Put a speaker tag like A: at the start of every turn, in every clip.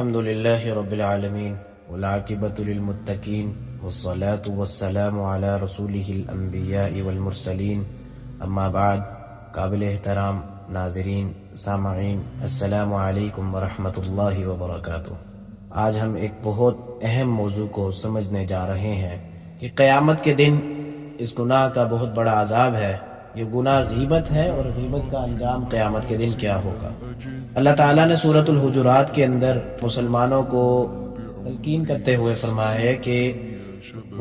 A: الحمد لله رب العالمين والعاقبة للمتقين والصلاة والسلام على رسوله الأنبياء والمرسلين اما بعد. قابل احترام ناظرین سامعین، السلام علیکم ورحمۃ اللہ وبرکاتہ. آج ہم ایک بہت اہم موضوع کو سمجھنے جا رہے ہیں کہ قیامت کے دن اس گناہ کا بہت بڑا عذاب ہے. یہ گناہ غیبت ہے اور غیبت کا انجام قیامت کے دن کیا ہوگا. اللہ تعالیٰ نے سورۃ الحجرات کے اندر مسلمانوں کو تلقین کرتے ہوئے فرمایا ہے کہ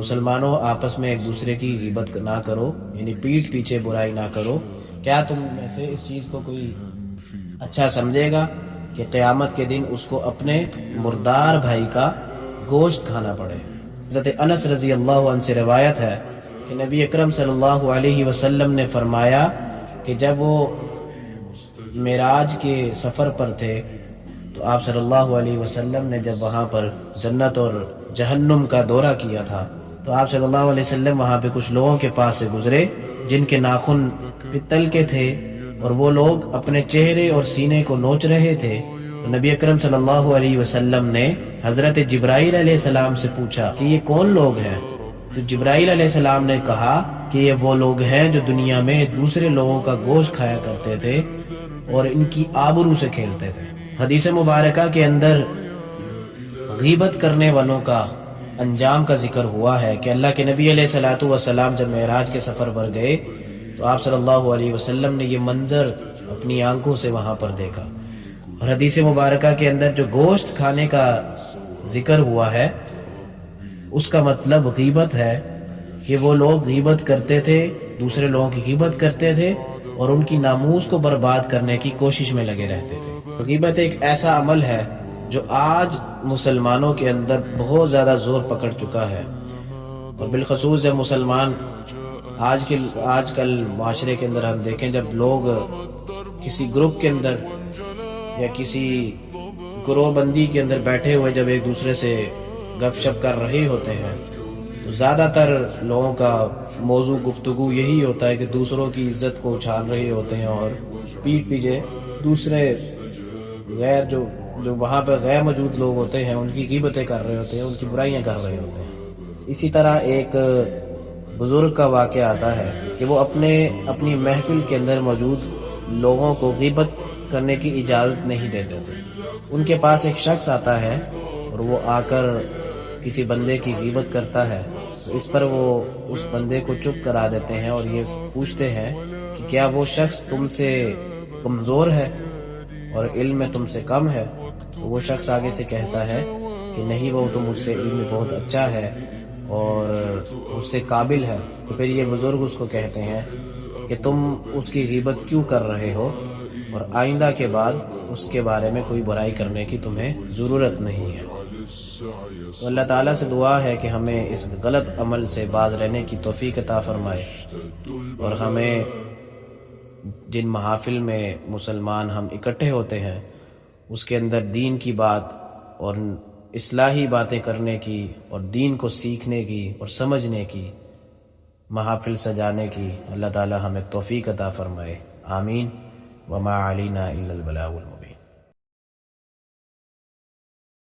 A: مسلمانوں آپس میں ایک دوسرے کی غیبت نہ کرو، یعنی پیٹھ پیچھے برائی نہ کرو. کیا تم میں سے اس چیز کو کوئی اچھا سمجھے گا کہ قیامت کے دن اس کو اپنے مردار بھائی کا گوشت کھانا پڑے. حضرت انس رضی اللہ عنہ سے روایت ہے کہ نبی اکرم صلی اللہ علیہ وسلم نے فرمایا کہ جب وہ معراج کے سفر پر تھے تو آپ صلی اللہ علیہ وسلم نے جب وہاں پر جنت اور جہنم کا دورہ کیا تھا تو آپ صلی اللہ علیہ وسلم وہاں پہ کچھ لوگوں کے پاس سے گزرے جن کے ناخن پتل کے تھے اور وہ لوگ اپنے چہرے اور سینے کو نوچ رہے تھے. تو نبی اکرم صلی اللہ علیہ وسلم نے حضرت جبرائیل علیہ السلام سے پوچھا کہ یہ کون لوگ ہیں؟ تو جبرائیل علیہ السلام نے کہا کہ یہ وہ لوگ ہیں جو دنیا میں دوسرے لوگوں کا گوشت کھایا کرتے تھے اور ان کی آبرو سے کھیلتے تھے. حدیث مبارکہ کے اندر غیبت کرنے والوں کا انجام کا ذکر ہوا ہے کہ اللہ کے نبی علیہ الصلوۃ والسلام جب معراج کے سفر پر گئے تو آپ صلی اللہ علیہ وسلم نے یہ منظر اپنی آنکھوں سے وہاں پر دیکھا. اور حدیث مبارکہ کے اندر جو گوشت کھانے کا ذکر ہوا ہے اس کا مطلب غیبت ہے کہ وہ لوگ غیبت کرتے تھے، دوسرے لوگوں کی غیبت کرتے تھے اور ان کی ناموس کو برباد کرنے کی کوشش میں لگے رہتے تھے. غیبت ایک ایسا عمل ہے جو آج مسلمانوں کے اندر بہت زیادہ زور پکڑ چکا ہے، اور بالخصوص جب مسلمان آج کل معاشرے کے اندر ہم دیکھیں جب لوگ کسی گروپ کے اندر یا کسی گروہ بندی کے اندر بیٹھے ہوئے جب ایک دوسرے سے گپ شپ کر رہے ہوتے ہیں تو زیادہ تر لوگوں کا موضوع گفتگو یہی ہوتا ہے کہ دوسروں کی عزت کو اچھال رہے ہوتے ہیں اور پیٹھ پیچھے دوسرے غیر جو وہاں پہ غیر موجود لوگ ہوتے ہیں ان کی غیبتیں کر رہے ہوتے ہیں، ان کی برائیاں کر رہے ہوتے ہیں. اسی طرح ایک بزرگ کا واقعہ آتا ہے کہ وہ اپنی محفل کے اندر موجود لوگوں کو غیبت کرنے کی اجازت نہیں دیتے تھے. ان کے پاس ایک شخص آتا ہے اور وہ آ کر کسی بندے کی غیبت کرتا ہے تو اس پر وہ اس بندے کو چپ کرا دیتے ہیں اور یہ پوچھتے ہیں کہ کیا وہ شخص تم سے کمزور ہے اور علم میں تم سے کم ہے؟ تو وہ شخص آگے سے کہتا ہے کہ نہیں، وہ تو مجھ سے علم میں بہت اچھا ہے اور مجھ سے قابل ہے. تو پھر یہ بزرگ اس کو کہتے ہیں کہ تم اس کی غیبت کیوں کر رہے ہو اور آئندہ کے بعد اس کے بارے میں کوئی برائی کرنے کی تمہیں ضرورت نہیں ہے. تو اللہ تعالیٰ سے دعا ہے کہ ہمیں اس غلط عمل سے باز رہنے کی توفیق عطا فرمائے، اور ہمیں جن محافل میں مسلمان ہم اکٹھے ہوتے ہیں اس کے اندر دین کی بات اور اصلاحی باتیں کرنے کی اور دین کو سیکھنے کی اور سمجھنے کی محافل سجانے کی اللہ تعالی ہمیں توفیق عطا فرمائے. آمین. وما علینا الا البلاغ المبین.